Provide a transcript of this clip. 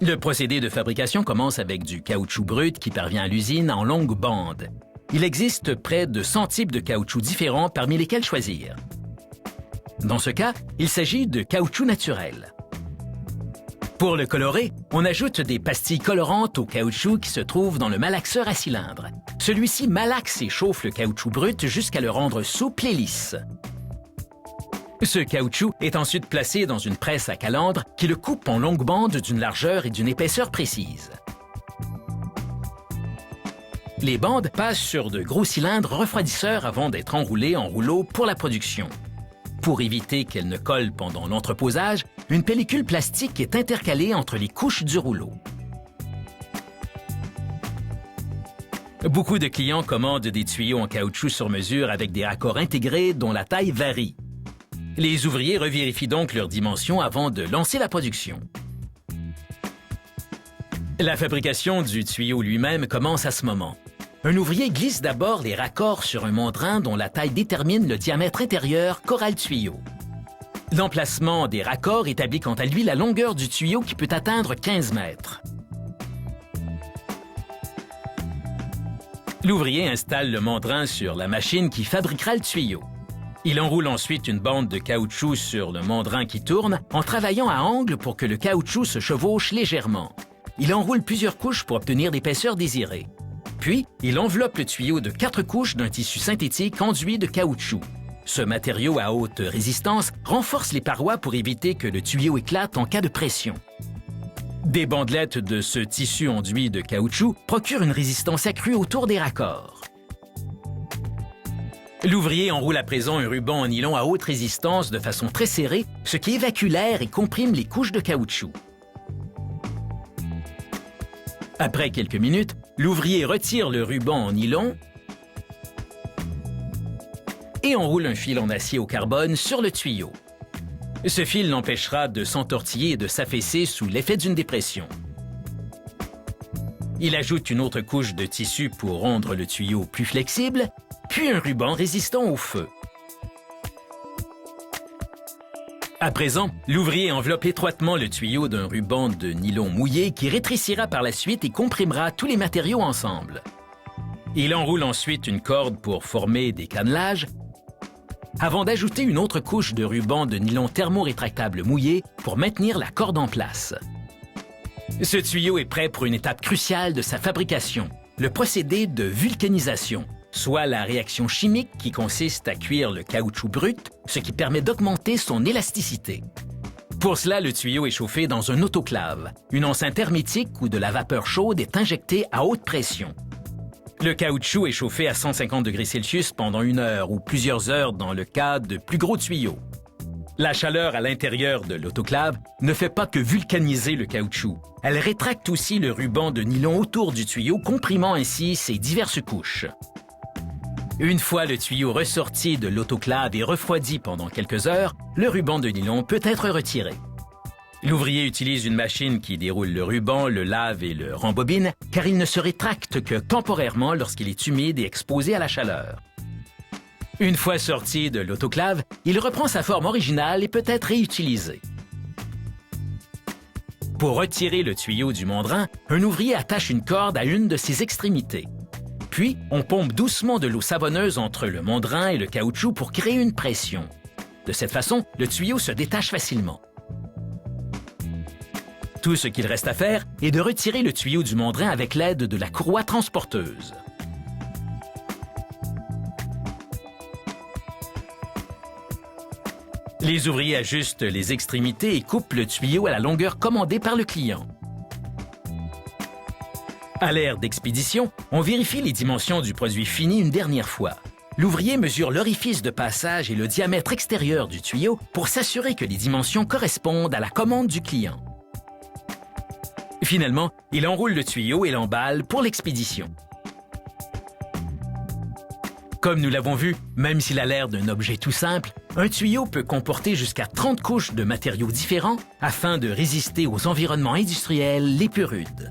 Le procédé de fabrication commence avec du caoutchouc brut qui parvient à l'usine en longues bandes. Il existe près de 100 types de caoutchouc différents parmi lesquels choisir. Dans ce cas, il s'agit de caoutchouc naturel. Pour le colorer, on ajoute des pastilles colorantes au caoutchouc qui se trouve dans le malaxeur à cylindre. Celui-ci malaxe et chauffe le caoutchouc brut jusqu'à le rendre souple et lisse. Ce caoutchouc est ensuite placé dans une presse à calandre qui le coupe en longues bandes d'une largeur et d'une épaisseur précises. Les bandes passent sur de gros cylindres refroidisseurs avant d'être enroulées en rouleaux pour la production. Pour éviter qu'elles ne collent pendant l'entreposage, une pellicule plastique est intercalée entre les couches du rouleau. Beaucoup de clients commandent des tuyaux en caoutchouc sur mesure avec des raccords intégrés dont la taille varie. Les ouvriers revérifient donc leurs dimensions avant de lancer la production. La fabrication du tuyau lui-même commence à ce moment. Un ouvrier glisse d'abord les raccords sur un mandrin dont la taille détermine le diamètre intérieur qu'aura le tuyau. L'emplacement des raccords établit quant à lui la longueur du tuyau qui peut atteindre 15 mètres. L'ouvrier installe le mandrin sur la machine qui fabriquera le tuyau. Il enroule ensuite une bande de caoutchouc sur le mandrin qui tourne en travaillant à angle pour que le caoutchouc se chevauche légèrement. Il enroule plusieurs couches pour obtenir l'épaisseur désirée. Puis, il enveloppe le tuyau de 4 couches d'un tissu synthétique enduit de caoutchouc. Ce matériau à haute résistance renforce les parois pour éviter que le tuyau éclate en cas de pression. Des bandelettes de ce tissu enduit de caoutchouc procurent une résistance accrue autour des raccords. L'ouvrier enroule à présent un ruban en nylon à haute résistance de façon très serrée, ce qui évacue l'air et comprime les couches de caoutchouc. Après quelques minutes, l'ouvrier retire le ruban en nylon et enroule un fil en acier au carbone sur le tuyau. Ce fil l'empêchera de s'entortiller et de s'affaisser sous l'effet d'une dépression. Il ajoute une autre couche de tissu pour rendre le tuyau plus flexible, puis un ruban résistant au feu. À présent, l'ouvrier enveloppe étroitement le tuyau d'un ruban de nylon mouillé qui rétrécira par la suite et comprimera tous les matériaux ensemble. Il enroule ensuite une corde pour former des cannelages, avant d'ajouter une autre couche de ruban de nylon thermorétractable mouillé pour maintenir la corde en place. Ce tuyau est prêt pour une étape cruciale de sa fabrication, le procédé de vulcanisation, soit la réaction chimique qui consiste à cuire le caoutchouc brut, ce qui permet d'augmenter son élasticité. Pour cela, le tuyau est chauffé dans un autoclave, une enceinte hermétique où de la vapeur chaude est injectée à haute pression. Le caoutchouc est chauffé à 150 degrés Celsius pendant 1 heure ou plusieurs heures dans le cas de plus gros tuyaux. La chaleur à l'intérieur de l'autoclave ne fait pas que vulcaniser le caoutchouc. Elle rétracte aussi le ruban de nylon autour du tuyau, comprimant ainsi ses diverses couches. Une fois le tuyau ressorti de l'autoclave et refroidi pendant quelques heures, le ruban de nylon peut être retiré. L'ouvrier utilise une machine qui déroule le ruban, le lave et le rembobine, car il ne se rétracte que temporairement lorsqu'il est humide et exposé à la chaleur. Une fois sorti de l'autoclave, il reprend sa forme originale et peut être réutilisé. Pour retirer le tuyau du mandrin, un ouvrier attache une corde à une de ses extrémités. Puis, on pompe doucement de l'eau savonneuse entre le mandrin et le caoutchouc pour créer une pression. De cette façon, le tuyau se détache facilement. Tout ce qu'il reste à faire est de retirer le tuyau du mandrin avec l'aide de la courroie transporteuse. Les ouvriers ajustent les extrémités et coupent le tuyau à la longueur commandée par le client. À l'ère d'expédition, on vérifie les dimensions du produit fini une dernière fois. L'ouvrier mesure l'orifice de passage et le diamètre extérieur du tuyau pour s'assurer que les dimensions correspondent à la commande du client. Finalement, il enroule le tuyau et l'emballe pour l'expédition. Comme nous l'avons vu, même s'il a l'air d'un objet tout simple, un tuyau peut comporter jusqu'à 30 couches de matériaux différents afin de résister aux environnements industriels les plus rudes.